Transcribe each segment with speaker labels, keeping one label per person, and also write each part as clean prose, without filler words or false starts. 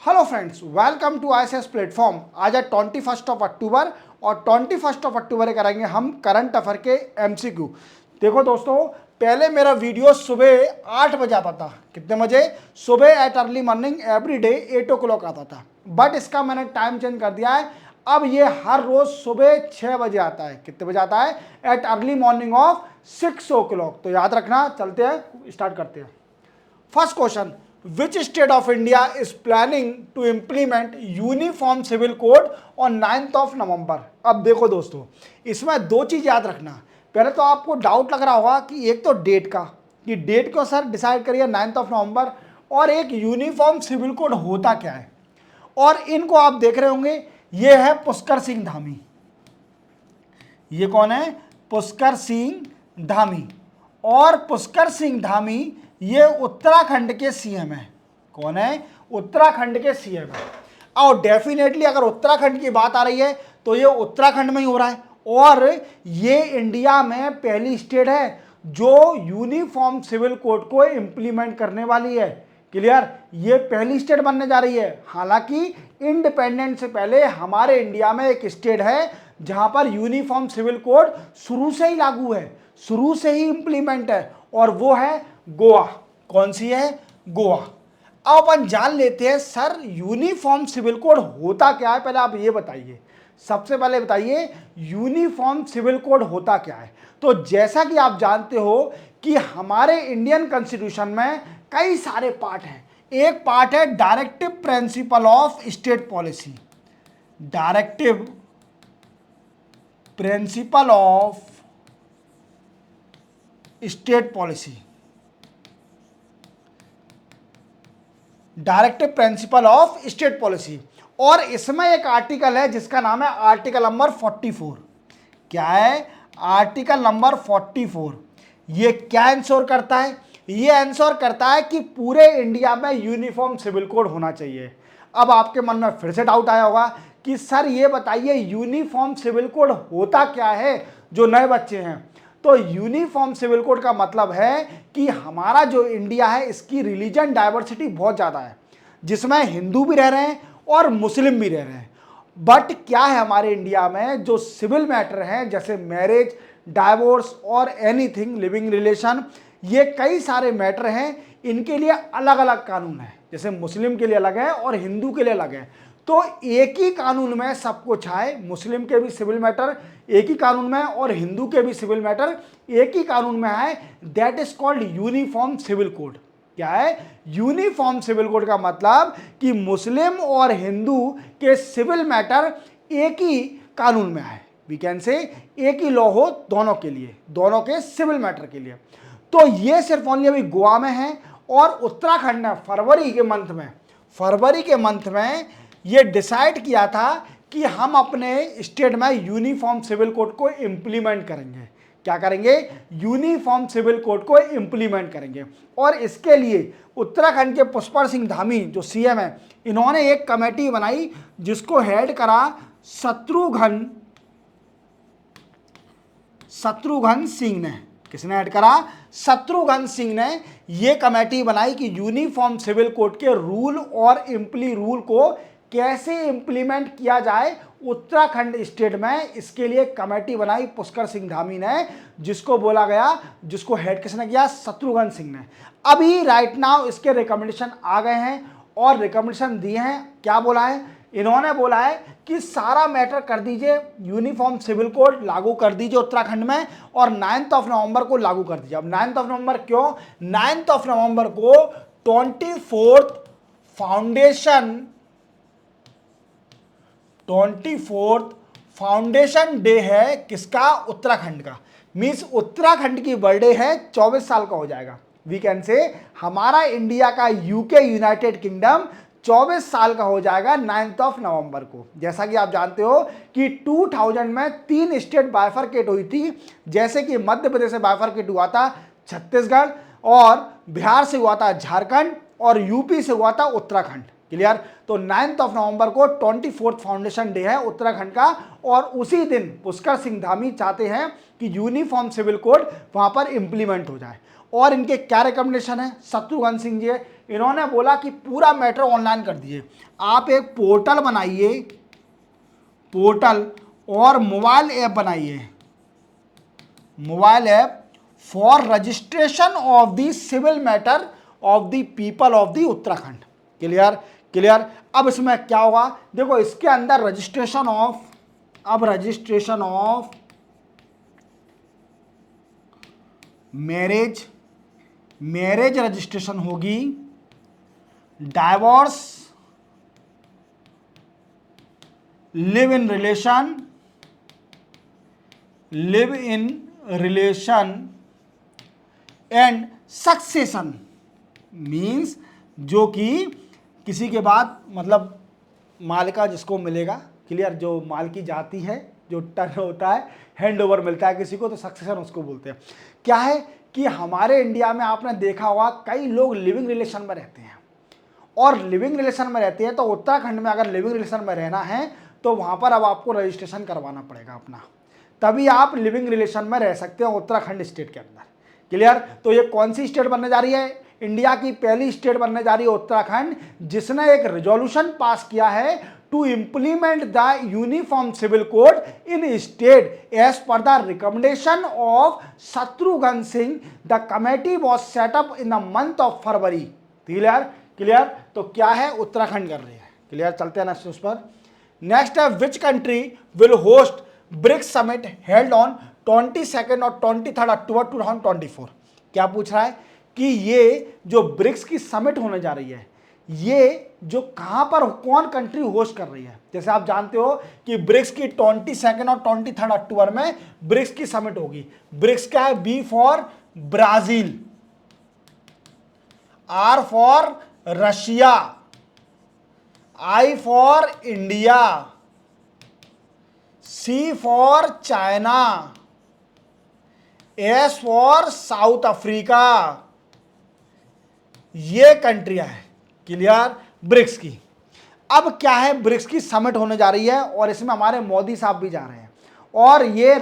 Speaker 1: Hello friends, welcome to ICS platform. आज है 21 अक्टूबर और 21 अक्टूबर करेंगे हम करंट अफेयर के एमसीक्यू। देखो दोस्तों, पहले मेरा वीडियो सुबह 8 बजे आता था। कितने बजे? सुबह at early morning every day 8 o'clock आता था। बट इसका मैंने टाइम चेंज कर दिया है। अब ये हर रोज सुबह 6 बजे आता है। कितने बजे आता है? At early morning of 6 o'clock। तो याद रखना, चलते हैं, स्टार्ट करते हैं। First question, which state of India is planning to implement uniform civil code on 9th of November। अब देखो दोस्तों, इसमें दो चीज याद रखना। पहले तो आपको डाउट लग रहा होगा कि एक तो डेट का, कि डेट को सर डिसाइड करिए 9th of November, और एक यूनिफॉर्म सिविल कोड होता क्या है। और इनको आप देख रहे होंगे, ये है पुष्कर सिंह धामी। ये कौन है? पुष्कर सिंह धामी। और पुष्कर सिंह धामी ये उत्तराखंड के सीएम है। कौन है? उत्तराखंड के सीएम है। और डेफिनेटली अगर उत्तराखंड की बात आ रही है तो ये उत्तराखंड में ही हो रहा है। और ये इंडिया में पहली स्टेट है जो यूनिफॉर्म सिविल कोड को इंप्लीमेंट करने वाली है। क्लियर? ये पहली स्टेट बनने जा रही है। हालांकि इंडिपेंडेंस से पहले हमारे इंडिया में एक स्टेट है जहां पर यूनिफॉर्म सिविल कोड शुरू से ही लागू है, शुरू से ही इंप्लीमेंट है, और वो है गोवा। कौन सी है? गोवा। अब अपन जान लेते हैं, सर यूनिफॉर्म सिविल कोड होता क्या है। पहले आप ये बताइए, सबसे पहले बताइए यूनिफॉर्म सिविल कोड होता क्या है। तो जैसा कि आप जानते हो कि हमारे इंडियन कॉन्स्टिट्यूशन में कई सारे पार्ट हैं। एक पार्ट है directive principle of state policy. Directive principle of state policy. Directive principle of state policy. और इसमें एक आर्टिकल है जिसका नाम है आर्टिकल नंबर 44। क्या है? Article number 44। ये क्या इंश्योर करता है? ये इंश्योर करता है कि पूरे इंडिया में यूनिफॉर्म सिविल कोड होना चाहिए। अब आपके मन में फिर से डाउट आया होगा कि सर ये बताइए यूनिफॉर्म सिविल कोड होता क्या है, जो नए बच्चे हैं। तो यूनिफॉर्म सिविल कोड का मतलब है कि हमारा जो इंडिया है इसकी रिलीजन डाइवर्सिटी बहुत ज़्यादा है, जिसमें हिंदू भी रह रहे हैं और मुस्लिम भी रह रहे हैं। बट क्या है, हमारे इंडिया में जो सिविल मैटर हैं जैसे मैरिज, डाइवोर्स और एनीथिंग लिविंग रिलेशन, ये कई सारे मैटर हैं, इनके लिए अलग अलग कानून है। जैसे मुस्लिम के लिए अलग है और हिंदू के लिए अलग है। तो एक ही कानून में सब कुछ आए। मुस्लिम के भी सिविल मैटर एक ही कानून में और हिंदू के भी सिविल मैटर एक ही कानून में आए। That is called uniform civil code. क्या है? यूनिफॉर्म सिविल कोड का मतलब कि मुस्लिम और हिंदू के सिविल मैटर एक ही कानून में आए। वी कैन से एक ही लॉ हो दोनों के लिए, दोनों के सिविल मैटर के लिए। तो ये सिर्फ ओनली अभी गोवा में है। और उत्तराखंड ने फरवरी के मंथ में ये डिसाइड किया था कि हम अपने स्टेट में यूनिफॉर्म सिविल कोड को इंप्लीमेंट करेंगे। क्या करेंगे? यूनिफॉर्म सिविल कोड को इंप्लीमेंट करेंगे। और इसके लिए उत्तराखंड के पुष्कर सिंह धामी जो सीएम है, इन्होंने एक कमेटी बनाई जिसको हेड करा शत्रुघ्न सिंह ने। किसने हेड करा? शत्रुघ्न सिंह ने ये कमेटी बनाई कि यूनिफॉर्म सिविल कोड के रूल और इम्प्ली रूल को कैसे इंप्लीमेंट किया जाए उत्तराखंड स्टेट में। इसके लिए कमेटी बनाई पुष्कर सिंह धामी ने, जिसको बोला गया, जिसको हेड किसने किया? शत्रुघ्न सिंह ने। अभी राइट नाउ इसके रिकमेंडेशन आ गए हैं और रिकमेंडेशन दिए हैं। क्या बोला है? इन्होंने बोला है कि सारा मैटर कर दीजिए, यूनिफॉर्म सिविल कोड लागू कर दीजिए उत्तराखंड में और 9th of November को लागू कर दीजिए। अब 9th of November क्यों? 9th of November को 24th फाउंडेशन डे है। किसका? उत्तराखंड का। मींस उत्तराखंड की बर्थडे है, 24 साल का हो जाएगा। वी कैन से हमारा इंडिया का यूके यूनाइटेड किंगडम 24 साल का हो जाएगा 9th of November को। जैसा कि आप जानते हो कि 2000 में 3 स्टेट बाइफरकेट हुई थी। जैसे कि मध्य प्रदेश से बाइफरकेट हुआ था छत्तीसगढ़, और बिहार से हुआ था झारखंड, और यूपी से हुआ था उत्तराखंड। क्लियर? तो 9th of November को 24th फाउंडेशन डे है उत्तराखंड का। और उसी दिन पुष्कर सिंह धामी चाहते हैं कि यूनिफॉर्म सिविल कोड वहां पर इंप्लीमेंट हो जाए। और इनके क्या रिकमेंडेशन है, शत्रुघ्न सिंह जी है, इन्होंने बोला कि पूरा मैटर ऑनलाइन कर दिए, आप एक पोर्टल बनाइए, पोर्टल और मोबाइल ऐप बनाइए, mobile app for registration of the civil matter of the people of the Uttarakhand. Clear clear. अब इसमें क्या होगा, देखो इसके अंदर रजिस्ट्रेशन ऑफ, अब registration of marriage, marriage registration होगी, divorce, live in relation, live in relation and succession, means जो कि किसी के बाद मतलब मालिका जिसको मिलेगा, क्लियर, जो माल की जाती है, जो टर्न होता है, हैंड ओवर मिलता है किसी को, तो सक्सेशन उसको बोलते हैं। क्या है कि हमारे इंडिया में आपने देखा होगा कई लोग लिविंग रिलेशन में रहते हैं, और लिविंग रिलेशन में रहते हैं, तो उत्तराखंड में अगर लिविंग रिलेशन में रहना है तो वहाँ पर अब आपको रजिस्ट्रेशन करवाना पड़ेगा अपना, तभी आप लिविंग रिलेशन में रह सकते हो उत्तराखंड स्टेट के अंदर। क्लियर। तो ये कौन सी स्टेट बनने जा रही है, इंडिया की पहली स्टेट बनने जा रही है उत्तराखंड, जिसने एक रेजोल्यूशन पास किया है to implement the uniform civil code in state as per the recommendation of Shatrughan Singh. The committee was set up in the month of February. Clear clear. तो क्या है, उत्तराखंड कर रही है। क्लियर। चलते हैं नेक्स्ट पर। नेक्स्ट है which country will host BRICS summit held on 22 और 23 अक्टूबर 2024। क्या पूछ रहा है कि ये जो ब्रिक्स की समिट होने जा रही है, ये जो कहां पर कौन कंट्री होस्ट कर रही है। जैसे आप जानते हो कि ब्रिक्स की 22 और 23 अक्टूबर में ब्रिक्स की समिट होगी। ब्रिक्स क्या है, B for Brazil, R for Russia, I for India, C for China, S for South Africa. ये कंट्रियां हैं क्लियर ब्रिक्स की। अब क्या है, ब्रिक्स की समिट होने जा रही है और इसमें हमारे मोदी साहब भी जा रहे हैं, और ये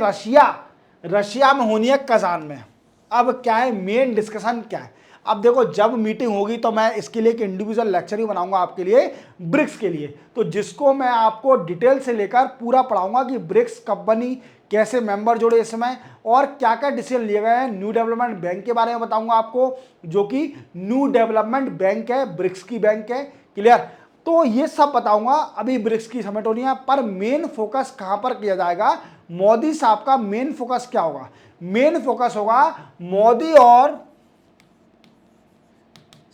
Speaker 1: रशिया में होनी है, कजान में। अब क्या है, मेन डिस्कशन क्या है, अब देखो जब मीटिंग होगी तो मैं इसके लिए एक इंडिविजुअल लेक्चर ही बनाऊंगा आपके लिए ब्रिक्स के लिए, तो जिसको मैं आपको डिटेल से लेकर पूरा पढ़ाऊंगा कि ब्रिक्स कब बनी, कैसे मेंबर जुड़े इसमें, और क्या क्या डिसीजन लिए गए हैं। न्यू डेवलपमेंट बैंक के बारे में बताऊंगा आपको, जो कि न्यू डेवलपमेंट बैंक है, ब्रिक्स की बैंक है। क्लियर। तो ये सब बताऊंगा। अभी ब्रिक्स की समिट होनी है, पर मेन फोकस कहां पर किया जाएगा, मोदी साहब का मेन फोकस क्या होगा, मेन फोकस होगा मोदी और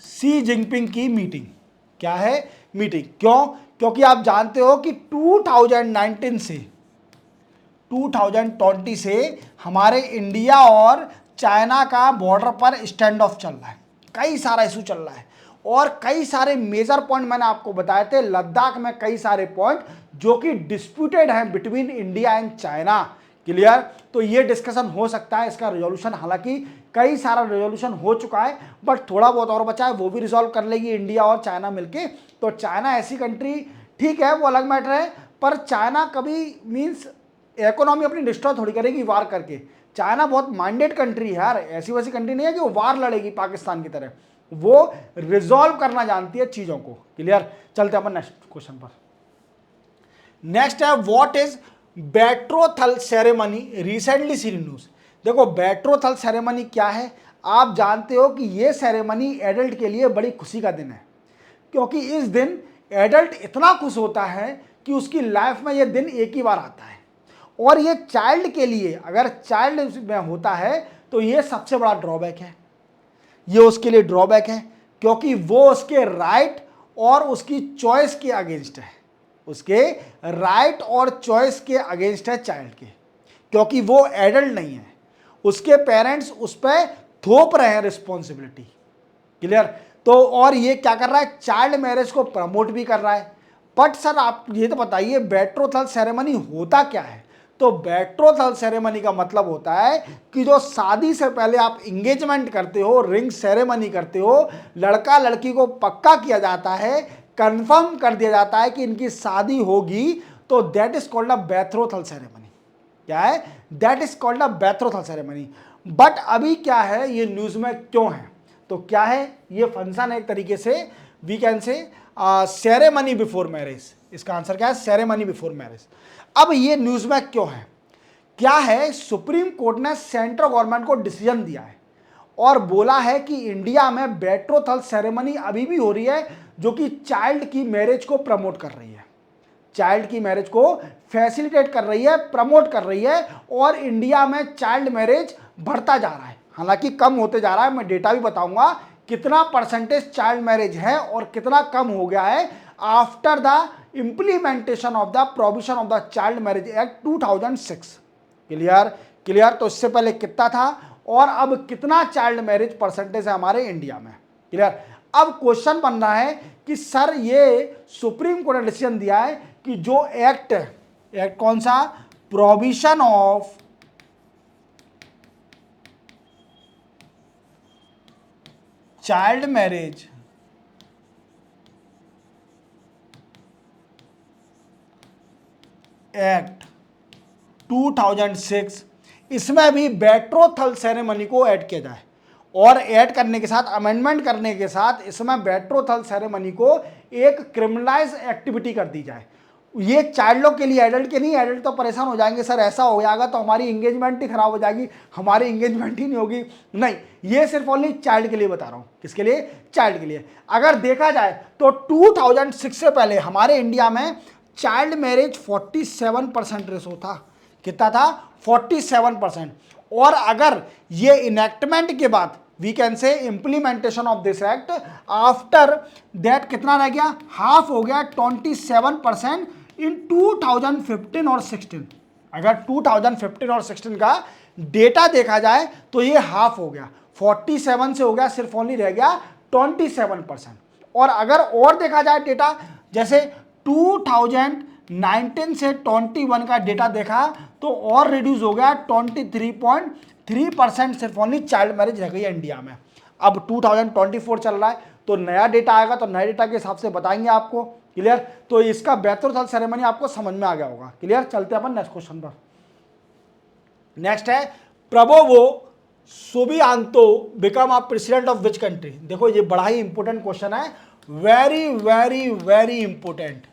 Speaker 1: शी जिनपिंग की मीटिंग। क्या है, मीटिंग। क्यों, क्योंकि आप जानते हो कि 2019 से 2020 से हमारे इंडिया और चाइना का बॉर्डर पर स्टैंड ऑफ चल रहा है, कई सारा इशू चल रहा है, और कई सारे मेजर पॉइंट मैंने आपको बताए थे। लद्दाख में कई सारे पॉइंट जो कि डिस्प्यूटेड हैं between India and China. Clear. तो ये डिस्कशन हो सकता है, इसका रेजोल्यूशन, हालांकि कई सारा रेजोल्यूशन हो चुका है, बट थोड़ा बहुत और बचा है, वो भी रिजॉल्व कर लेगी इंडिया और चाइना मिलके। तो चाइना ऐसी कंट्री, ठीक है वो अलग मैटर है, पर चाइना कभी मीन्स इकोनॉमी अपनी डिस्ट्रॉय थोड़ी करेगी वार करके। चाइना बहुत माइंडेड कंट्री है यार, ऐसी वैसी कंट्री नहीं है कि वो वार लड़ेगी पाकिस्तान की तरह, वो रिजॉल्व करना जानती है चीजों को। क्लियर। चलते अपन नेक्स्ट क्वेश्चन पर। नेक्स्ट है what is betrothal ceremony recently seen news. देखो बेट्रोथल सेरेमनी क्या है, आप जानते हो कि ये सेरेमनी एडल्ट के लिए बड़ी खुशी का दिन है, क्योंकि इस दिन एडल्ट इतना खुश होता है कि उसकी लाइफ में ये दिन एक ही बार आता है। और ये चाइल्ड के लिए, अगर चाइल्ड में होता है तो ये सबसे बड़ा ड्रॉबैक है, ये उसके लिए ड्रॉबैक है, क्योंकि वो उसके राइट और उसकी चॉइस के अगेंस्ट है, उसके राइट और चॉइस के अगेंस्ट है चाइल्ड के, क्योंकि वो एडल्ट नहीं है, उसके पेरेंट्स उस पर थोप रहे हैं रिस्पॉन्सिबिलिटी। क्लियर। तो और ये क्या कर रहा है, चाइल्ड मैरिज को प्रमोट भी कर रहा है। बट सर आप ये तो बताइए बेट्रोथल सेरेमनी होता क्या है। तो बेट्रोथल सेरेमनी का मतलब होता है कि जो शादी से पहले आप इंगेजमेंट करते हो, रिंग सेरेमनी करते हो, लड़का लड़की को पक्का किया जाता है, कंफर्म कर दिया जाता है कि इनकी शादी होगी, तो that is called a betrothal ceremony. क्या है, that is called a betrothal ceremony. But अभी क्या है, ये न्यूज़ में क्यों है? तो क्या है, ये फंक्शन है एक तरीके से we can say ceremony before marriage. इसका आंसर क्या है? Ceremony before marriage. अब ये न्यूज़ में क्यों है? क्या है, सुप्रीम कोर्ट ने सेंट्रल गवर्नमेंट को डिसीजन दिया है और बोला है कि इंडिया में बेट्रोथल सेरेमनी अभी भी हो रही है जो कि चाइल्ड की मैरिज को प्रमोट कर रही है, चाइल्ड की मैरिज को फैसिलिटेट कर रही है, प्रमोट कर रही है, और इंडिया में चाइल्ड मैरिज बढ़ता जा रहा है, हालांकि कम होते जा रहा है। मैं डेटा भी बताऊंगा कितना परसेंटेज चाइल्ड मैरिज है और कितना कम हो गया है after the implementation of the provision of the child marriage act 2006। Clear? Clear? तो इससे पहले कितना था और अब कितना चाइल्ड मैरिज परसेंटेज है हमारे इंडिया में? क्लियर? अब क्वेश्चन बन रहा है कि सर ये सुप्रीम कोर्ट ने डिसीजन दिया है कि जो एक्ट है, एक्ट कौन सा? Provision of child marriage act 2006, इसमें भी बेट्रोथल सेरेमनी को ऐड किया जाए, और ऐड करने के साथ, अमेंडमेंट करने के साथ इसमें बेट्रोथल सेरेमनी को एक क्रिमिनलाइज एक्टिविटी कर दी जाए। ये चाइल्डों के लिए, एडल्ट के नहीं, एडल्ट तो परेशान हो जाएंगे, सर ऐसा हो जाएगा तो हमारी इंगेजमेंट ही खराब हो जाएगी, हमारी इंगेजमेंट ही नहीं होगी। नहीं, ये सिर्फ ओनली चाइल्ड के लिए बता रहा हूँ। किसके लिए? चाइल्ड के लिए। अगर देखा जाए तो 2006 से पहले हमारे इंडिया में चाइल्ड मैरिज 47% रेशो था। कितना था? 47%। और अगर ये इनेक्टमेंट के बाद we can say implementation of this act after that कितना रह गया? हाफ हो गया, 27% इन 2015 और 16। अगर 2015 और 16 का डेटा देखा जाए तो ये हाफ हो गया, 47 से हो गया, सिर्फ ओनली रह गया 27%। और अगर और देखा जाए डेटा, जैसे 2019 से 21 का डेटा देखा तो और रिड्यूस हो गया, 23.3% सिर्फ ओनली चाइल्ड मैरिज रह गई है इंडिया में। अब 2024 चल रहा है तो नया डेटा आएगा, तो नए डेटा के हिसाब से बताएंगे आपको। क्लियर? तो इसका बेट्रोथल सेरेमनी आपको समझ में आ गया होगा। क्लियर? चलते हैं अपन नेक्स्ट क्वेश्चन पर। नेक्स्ट है, Prabowo Subianto become a president of which country? देखो ये बड़ा ही इंपॉर्टेंट क्वेश्चन है, very very very important.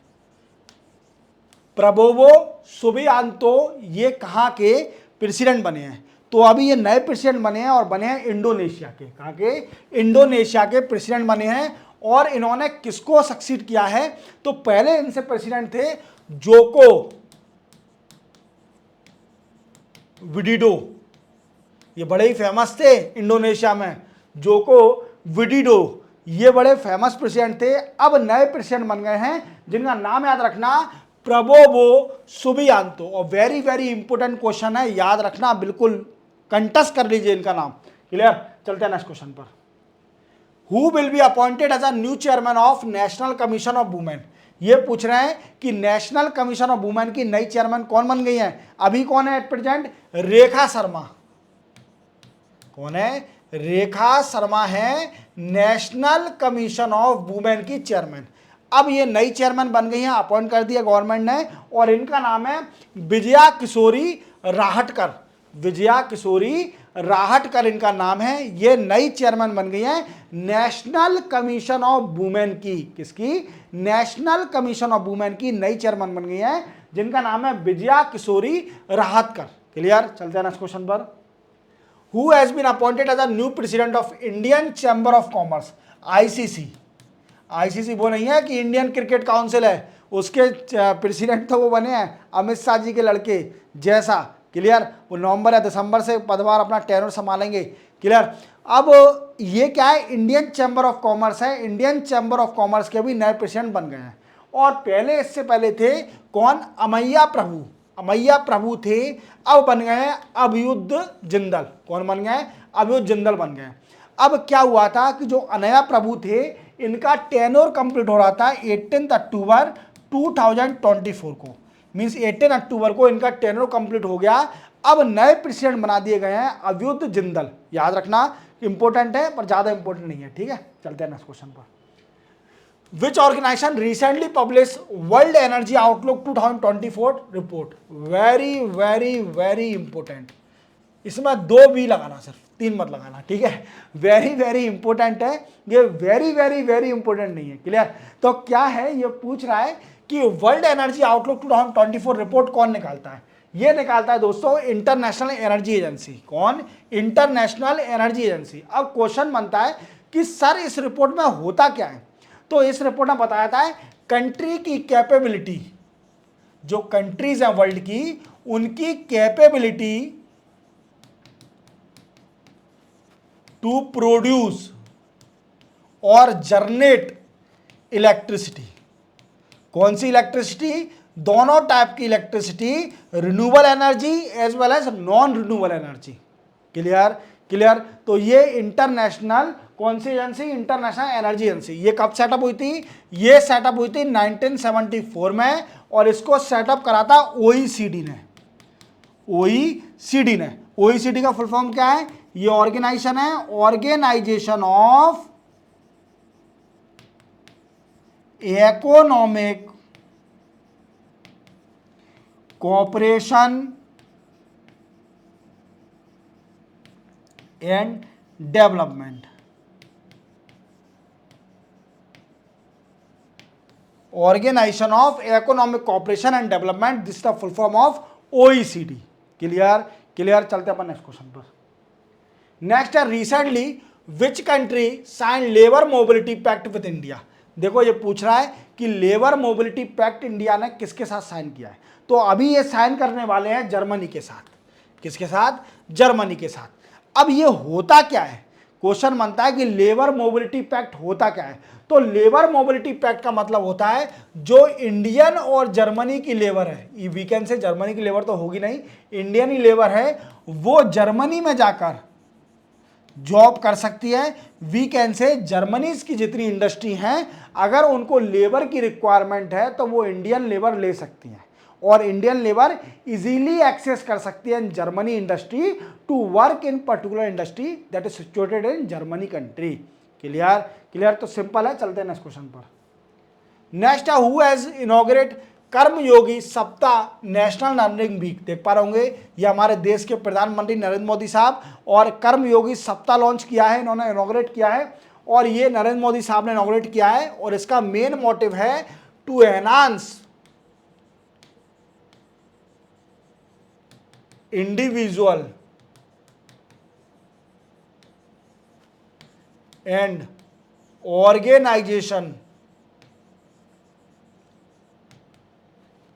Speaker 1: Prabowo Subianto ये कहाँ के प्रेसिडेंट बने हैं? तो अभी ये नए प्रेसिडेंट बने हैं और बने हैं इंडोनेशिया के। कहाँ के? इंडोनेशिया के प्रेसिडेंट बने हैं। और इन्होंने किसको सक्सीड किया है? तो पहले इनसे प्रेसिडेंट थे जोको विडिडो, ये बड़े ही फेमस थे इंडोनेशिया में, जोको विडिडो, ये बड़े फेमस प्रेसिडेंट थे। अब नए प्रेसिडेंट बन गए हैं जिनका नाम याद रखना, प्रबोवो सुबियांतो। और वेरी वेरी इंपॉर्टेंट क्वेश्चन है, याद रखना, बिल्कुल कंटस्ट कर लीजिए इनका नाम। क्लियर? चलते हैं नेक्स्ट क्वेश्चन पर। Who will be appointed as a new chairman of National Commission of Women? ये पूछ रहे हैं कि नेशनल कमीशन ऑफ वुमेन की नई चेयरमैन कौन बन गई है? अभी कौन है एट प्रेजेंट? रेखा शर्मा। कौन है? रेखा शर्मा है नेशनल कमीशन ऑफ वुमेन की चेयरमैन। अब ये नई चेयरमैन बन गई हैं, अपॉइंट कर दिया गवर्नमेंट ने, और इनका नाम है विजया किशोरी राहटकर। विजया किशोरी राहटकर इनका नाम है। ये नई चेयरमैन बन गई है नेशनल कमीशन ऑफ वुमेन की। किसकी? नेशनल कमीशन ऑफ वुमेन की नई चेयरमैन बन गई है जिनका नाम है विजया किशोरी राहटकर। क्लियर? चलते हैं नेक्स्ट क्वेश्चन पर। Who has been appointed as a new president of Indian Chamber of Commerce? ICC. ICC वो नहीं है कि इंडियन क्रिकेट काउंसिल है, उसके प्रेसिडेंट तो वो बने हैं अमित शाह जी के लड़के जैसा। क्लियर? वो नवंबर या दिसंबर से पदभार अपना टेनर संभालेंगे। क्लियर? अब ये क्या है? इंडियन चैम्बर ऑफ कॉमर्स है। इंडियन चैम्बर ऑफ कॉमर्स के भी नए प्रेसिडेंट बन गए हैं। और पहले, इससे पहले थे कौन? अमैया प्रभु। अमैया प्रभु थे, अब बन गए हैं अभियुद्ध जिंदल। कौन बन गए? अभियुद्ध जिंदल बन गए। अब क्या हुआ था कि जो अनया प्रभु थे, इनका टेनोर कंप्लीट हो रहा था 18 अक्टूबर 2024 को, मींस 18 अक्टूबर को इनका टेनोर कंप्लीट हो गया। अब नए प्रेसिडेंट बना दिए गए हैं अभियुद्ध जिंदल। याद रखना, इंपॉर्टेंट है पर ज्यादा इंपॉर्टेंट नहीं है। ठीक है? चलते हैं नेक्स्ट क्वेश्चन पर। Which organisation recently publish world energy outlook 2024 report? Very very very important. इसमें 2 बी लगाना, सिर्फ 3 मत लगाना, ठीक है। वेरी वेरी इंपॉर्टेंट है ये, वेरी वेरी वेरी इंपॉर्टेंट नहीं है, क्लियर। तो क्या है, ये पूछ रहा है कि वर्ल्ड एनर्जी आउटलुक 2024 रिपोर्ट कौन निकालता है? ये निकालता है दोस्तों इंटरनेशनल एनर्जी एजेंसी। कौन? International energy agency. अब क्वेश्चन बनता है कि सर इस रिपोर्ट में होता क्या है? तो इस रिपोर्ट में बताया जाता है कंट्री की कैपेबिलिटी, जो कंट्रीज हैं वर्ल्ड की, उनकी कैपेबिलिटी टू प्रोड्यूस और जनरेट इलेक्ट्रिसिटी। कौन सी इलेक्ट्रिसिटी? दोनों टाइप की electricity, renewable energy as well as non renewable energy. Clear? Clear. तो ये इंटरनेशनल कौन सी एजेंसी? International energy agency. ये कब सेटअप हुई थी? ये सेटअप हुई थी 1974 में, और इसको सेटअप करा था ओईसीडी ने। ओईसीडी ने। ओईसीडी का फुल फॉर्म क्या है? ये ऑर्गेनाइजेशन है, organisation of economic cooperation and development. Organisation of economic cooperation and development, this is the full form of OECD. Clear? Clear. चलते अपन नेक्स्ट क्वेश्चन पर। नेक्स्ट है recently which country sign labour mobility pact with India. देखो ये पूछ रहा है कि लेबर मोबिलिटी पैक्ट इंडिया ने किसके साथ साइन किया है? तो अभी ये साइन करने वाले हैं जर्मनी के साथ। किसके साथ? जर्मनी के साथ। अब ये होता क्या है? क्वेश्चन बनता है कि लेबर मोबिलिटी पैक्ट होता क्या है? तो लेबर मोबिलिटी पैक्ट का मतलब होता है जो इंडियन और जर्मनी की लेबर है, ये वीकेंड से जर्मनी की लेबर तो होगी नहीं, इंडियन ही लेबर है, वो जर्मनी में जाकर जॉब कर सकती है। वीकेंड से जर्मनी की जितनी इंडस्ट्री हैं, अगर उनको लेबर की रिक्वायरमेंट है तो वो इंडियन लेबर ले सकती हैं, और इंडियन लेबर इजीली एक्सेस कर सकती है in Germany industry to work in particular industry that is situated in Germany country. Clear? Clear. तो सिंपल है, चलते हैं नेक्स्ट क्वेश्चन पर। नेक्स्ट है who has inaugurate Karmayogi Saptah national learning week. देख पा रहे होंगे ये हमारे देश के प्रधानमंत्री नरेंद्र मोदी साहब, और कर्मयोगी सप्ताह लॉन्च किया है, इन्होंने इनॉग्रेट किया है, और ये नरेंद्र मोदी साहब ने इनॉग्रेट किया है, और इसका मेन मोटिव है to enhance individual and organisation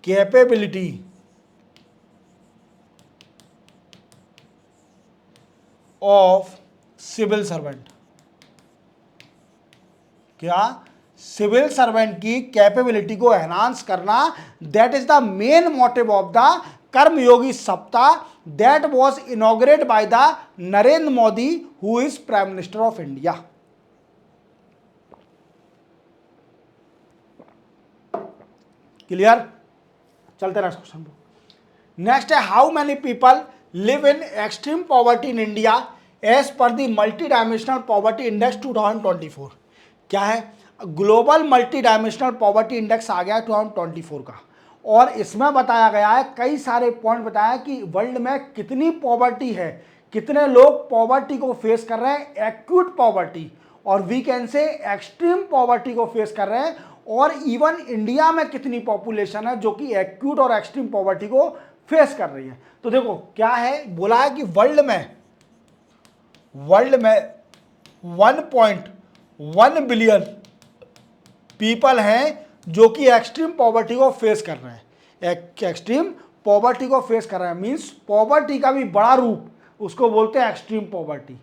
Speaker 1: capability of civil servant. क्या? सिविल सर्वेंट की कैपेबिलिटी को एनहांस करना, that is the main motive of the Karmayogi Saptah that was inaugurated by the Narendra Modi who is prime minister of India. Clear? चलते next question पर। Next है how many people live in extreme poverty in India as per the multidimensional poverty index 2024। क्या है? Global multidimensional poverty index आ गया 2024 का, और इसमें बताया गया है, कई सारे पॉइंट बताया कि वर्ल्ड में कितनी पॉवर्टी है, कितने लोग पॉवर्टी को फेस कर रहे हैं, एक्यूट पॉवर्टी, और वीकेंड से एक्सट्रीम पॉवर्टी को फेस कर रहे हैं, और इवन इंडिया में कितनी पॉपुलेशन है जो कि एक्यूट और एक्सट्रीम पॉवर्टी को फेस कर रही है। तो देखो क्या है, बोला है कि वर्ल्ड में 1.1 बिलियन पीपल हैं जो कि एक्सट्रीम पॉवर्टी को फेस कर रहे हैं। एक्सट्रीम पॉवर्टी को फेस कर रहे हैं मीन्स पॉवर्टी का भी बड़ा रूप, उसको बोलते हैं एक्सट्रीम पॉवर्टी।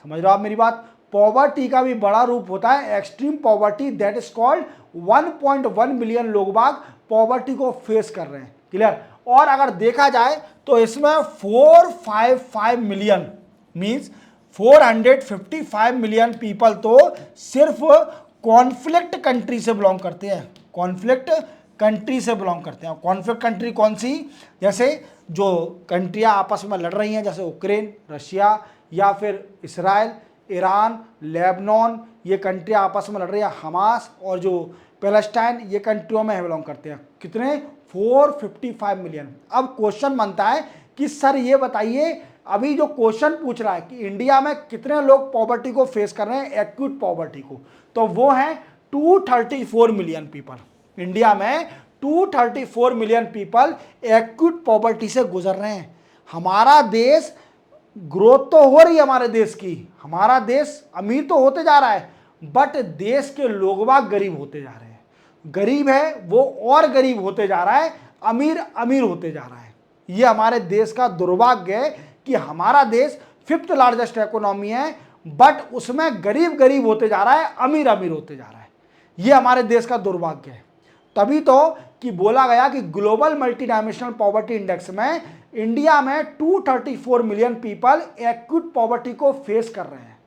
Speaker 1: समझ रहे हो आप मेरी बात? पॉवर्टी का भी बड़ा रूप होता है extreme poverty, that is called 1.1 million लोग बाग पॉवर्टी को फेस कर रहे हैं। क्लियर? और अगर देखा जाए तो इसमें 455 मिलियन मीन्स 455 मिलियन पीपल तो सिर्फ कॉन्फ्लिक्ट कंट्री से बिलोंग करते हैं, कॉन्फ्लिक्ट कंट्री से बिलोंग करते हैं। कॉन्फ्लिक्ट कंट्री कौन सी? जैसे जो कंट्रियां आपस में लड़ रही हैं, जैसे यूक्रेन, रशिया, या फिर इसराइल, ईरान, लेबनान, ये कंट्रियां आपस में लड़ रही है, हमास, और जो पैलेस्टाइन, ये कंट्रियों में बिलोंग करते हैं। कितने? 455 मिलियन। अब क्वेश्चन बनता है कि सर ये बताइए अभी जो क्वेश्चन पूछ रहा है कि इंडिया में कितने लोग पॉवर्टी को फेस कर रहे हैं, एक्यूट पॉवर्टी को, तो वो है 234 मिलियन पीपल। इंडिया में 234 मिलियन पीपल एक्यूट पॉवर्टी से गुजर रहे हैं। हमारा देश, ग्रोथ तो हो रही है हमारे देश की, हमारा देश अमीर तो होते जा रहा है, बट देश के लोग बाग गरीब होते जा रहे हैं। गरीब है वो और गरीब होते जा रहा है, अमीर अमीर होते जा रहा है। ये हमारे देश का दुर्भाग्य है कि हमारा देश 5th लार्जेस्ट इकोनॉमी है, बट उसमें गरीब गरीब होते जा रहा है, अमीर अमीर होते जा रहा है। ये हमारे देश का दुर्भाग्य है। तभी तो कि बोला गया कि global multidimensional poverty index में इंडिया में 234 मिलियन पीपल एक्यूट पॉवर्टी को फेस कर रहे हैं।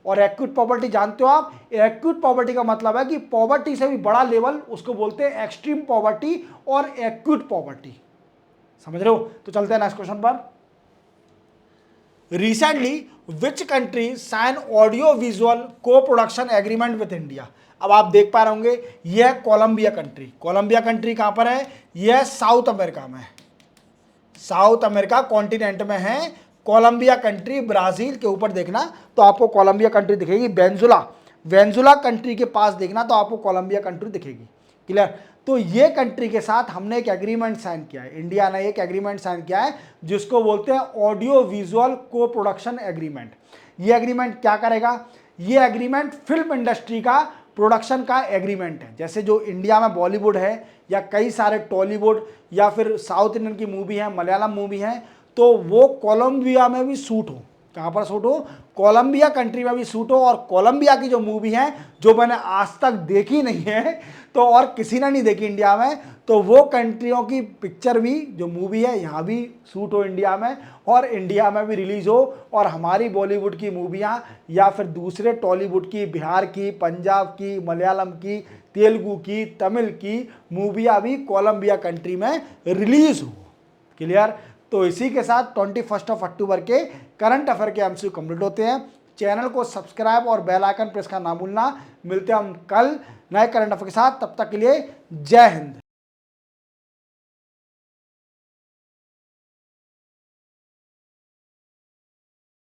Speaker 1: और एक्यूट पॉवर्टी जानते हो आप, एक्यूट पॉवर्टी का मतलब है कि पॉवर्टी से भी बड़ा लेवल, उसको बोलते हैं एक्सट्रीम पॉवर्टी और एक्यूट पॉवर्टी। समझ रहे हो? तो चलते हैं नेक्स्ट क्वेश्चन पर। Recently which country sign audio visual co production agreement with India. अब आप देख पा रहे होंगे, यह है कोलंबिया कंट्री। कोलंबिया कंट्री कहां पर है? यह साउथ अमेरिका में, साउथ अमेरिका कॉन्टिनेंट में है कोलंबिया कंट्री। ब्राजील के ऊपर देखना तो आपको कोलंबिया कंट्री दिखेगी। वेनेजुला कंट्री के पास देखना तो आपको कोलंबिया कंट्री दिखेगी। क्लियर? तो ये कंट्री के साथ हमने एक एग्रीमेंट साइन किया है, इंडिया ने एक एग्रीमेंट साइन किया है जिसको बोलते हैं audio visual co production agreement. ये एग्रीमेंट क्या करेगा? ये एग्रीमेंट फिल्म इंडस्ट्री का प्रोडक्शन का एग्रीमेंट है। जैसे जो इंडिया में बॉलीवुड है या कई सारे टॉलीवुड या फिर साउथ इंडियन की मूवी है, मलयालम मूवी है, तो वो कोलंबिया में भी शूट हो। कहाँ पर शूट हो? कोलंबिया कंट्री में भी शूट हो। और कोलंबिया की जो मूवी है, जो मैंने आज तक देखी नहीं है, तो और किसी ने नहीं देखी इंडिया में, तो वो कंट्रियों की पिक्चर भी, जो मूवी है, यहाँ भी शूट हो इंडिया में, और इंडिया में भी रिलीज हो। और हमारी बॉलीवुड की मूवियाँ या फिर दूसरे टॉलीवुड की, बिहार की, पंजाब की, मलयालम की, तेलुगु की, तमिल की मूवियाँ भी कोलंबिया कंट्री में रिलीज हो। क्लियर? तो इसी के साथ 21 अक्टूबर के करंट अफेयर के एमसीक्यू कंप्लीट होते हैं। चैनल को सब्सक्राइब और बेल आइकन प्रेस करना ना भूलना। मिलते हैं हम कल नए करंट अफेयर के साथ, तब तक के लिए जय हिंद।